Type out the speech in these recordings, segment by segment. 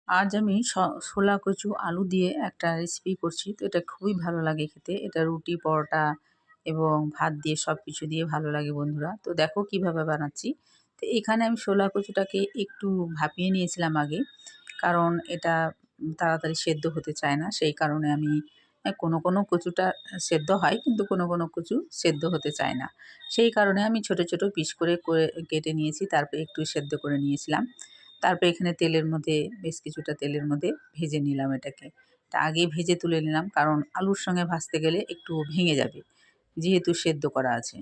আজ আমি ছোলা কচু আলু দিয়ে একটা রেসিপি করছি। তো এটা খুবই ভালো লাগে খেতে। এটা রুটি, পরোটা এবং ভাত দিয়ে সবকিছু দিয়ে ভালো লাগে বন্ধুরা। তো দেখো কিভাবে বানাচ্ছি। তো এখানে আমি ছোলা কচুটাকে একটু ভাপিয়ে নিয়েছিলাম আগে। কারণ এটা তাড়াতাড়ি সেদ্ধ হতে চায় না। সেই কারণে আমি কোনো কচুটা সেদ্ধ হয় কিন্তু কোনো কচু সেদ্ধ হতে চায় না। সেই কারণে আমি ছোট পিস করে কেটে নিয়েছি। তারপরে একটু সেদ্ধ করে নিয়েছিলাম। তারপরে এখানে তেলের মধ্যে বেশ কিছুটা তেলের মধ্যে ভেজে নিলাম এটাকে। তা আগেই ভেজে তুলে নিলাম কারণ আলুর সঙ্গে ভাজতে গেলে একটু ভেঙে যাবে, যেহেতু সেদ্ধ করা আছে।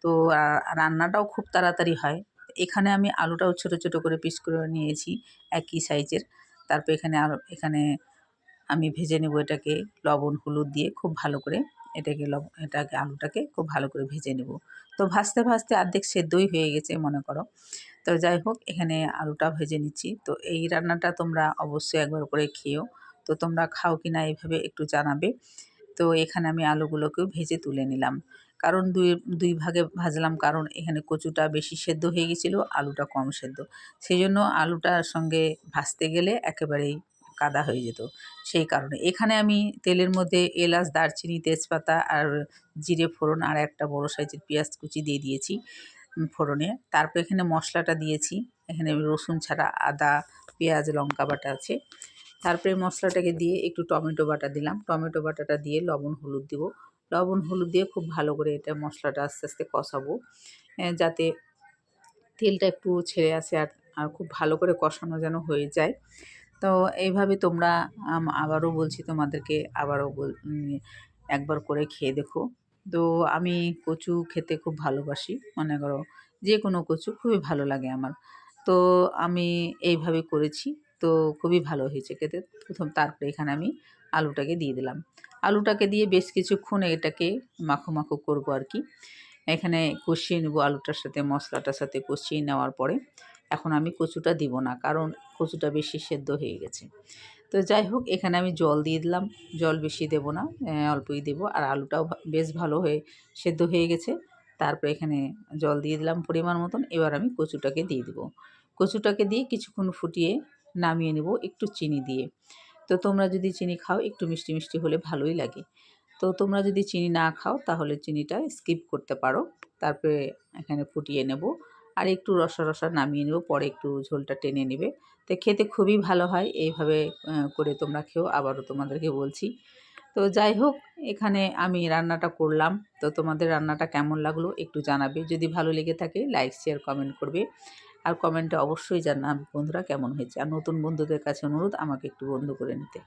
তো রান্নাটাও খুব তাড়াতাড়ি হয়। এখানে আমি আলুটাও ছোট করে পিস করে নিয়েছি একই সাইজের। তারপর এখানে আমি ভেজে নেব এটাকে লবণ হলুদ দিয়ে খুব ভালো করে। এটাকে আলুটাকে খুব ভালো করে ভেজে নেব। তো ভাজতে অর্ধেক সেদ্ধই হয়ে গেছে মনে করো। তো যাই হোক এখানে আলুটা ভেজে নিচ্ছি। তো এই রান্নাটা তোমরা অবশ্যই একবার করে খেও। তো তোমরা খাও কি না এভাবে একটু জানাবে। তো এখানে আমি আলুগুলোকেও ভেজে তুলে নিলাম। কারণ দুই ভাগে ভাজলাম, কারণ এখানে কচুটা বেশি সেদ্ধ হয়ে গেছিলো, আলুটা কম সেদ্ধ। সেজন্য আলুটার সঙ্গে ভাজতে গেলে একেবারেই কাদা হয়ে যেত। সেই কারণে এখানে আমি তেলের মধ্যে এলাচ, দারচিনি, তেজপাতা আর জিরে ফোড়ন আর একটা বড় সাইজের পেঁয়াজ কুচি দিয়ে দিয়েছি ফোড়নে। তারপর এখানে মশলাটা দিয়েছি। এখানে রসুন ছাড়া আদা, পেঁয়াজ, লঙ্কা বাটা আছে। তারপরে মশলাটাকে দিয়ে একটু টমেটো বাটা দিলাম। টমেটো বাটাটা দিয়ে লবণ হলুদ দিব। লবণ হলুদ দিয়ে খুব ভালো করে এটা মশলাটা আস্তে কষাবো, যাতে তেলটা একটু ছেড়ে আসে আর খুব ভালো করে কষানো যেন হয়ে যায়। তো এইভাবে তোমরা আবারও বলছি তোমাদেরকে, একবার করে খেয়ে দেখো। তো আমি কচু খেতে খুব ভালোবাসি। মনে করো যে কোনো কচু খুবই ভালো লাগে আমার। তো আমি এইভাবে করেছি। তো খুবই ভালো হয়েছে খেতে। তারপরে এখানে আমি আলুটাকে দিয়ে দিলাম। আলুটাকে দিয়ে বেশ কিছুক্ষণ এটাকে মাখো করবো আর কি। এখানে কষিয়ে নেবো আলুটার সাথে, মশলাটার সাথে কষিয়ে নেওয়ার পরে এখন আমি কচুটা দিব না, কারণ কচুটা বেশি সেদ্ধ হয়ে গেছে। তো যাই হোক এখানে আমি জল দিয়ে দিলাম। জল বেশি দেব না, অল্পই দেব। আর আলুটাও বেশ ভালো হয়ে সেদ্ধ হয়ে গেছে। তারপরে এখানে জল দিয়ে দিলাম পরিমাণ মতন। এবার আমি কচুটাকে দিয়ে দেবো। কচুটাকে দিয়ে কিছুক্ষণ ফুটিয়ে নামিয়ে নেব একটু চিনি দিয়ে। তো তোমরা যদি চিনি খাও একটু মিষ্টি হলে ভালোই লাগে। তো তোমরা যদি চিনি না খাও তাহলে চিনিটা স্কিপ করতে পারো। তারপরে এখানে ফুটিয়ে নেব আর একটু রসা নামিয়ে নেব, পরে একটু ঝোলটা টেনে নেবে। তো খেতে খুবই ভালো হয়। এইভাবে করে তোমরা খেও, আবারও তোমাদেরকে বলছি। তো যাই হোক এখানে আমি রান্নাটা করলাম। তো তোমাদের রান্নাটা কেমন লাগলো একটু জানাবে। যদি ভালো লেগে থাকে লাইক, শেয়ার, কমেন্ট করবে। আর কমেন্টে অবশ্যই জানাবে বন্ধুরা কেমন হয়েছে। আর নতুন বন্ধুদের কাছে অনুরোধ আমাকে একটু বন্ধু করে নিতে।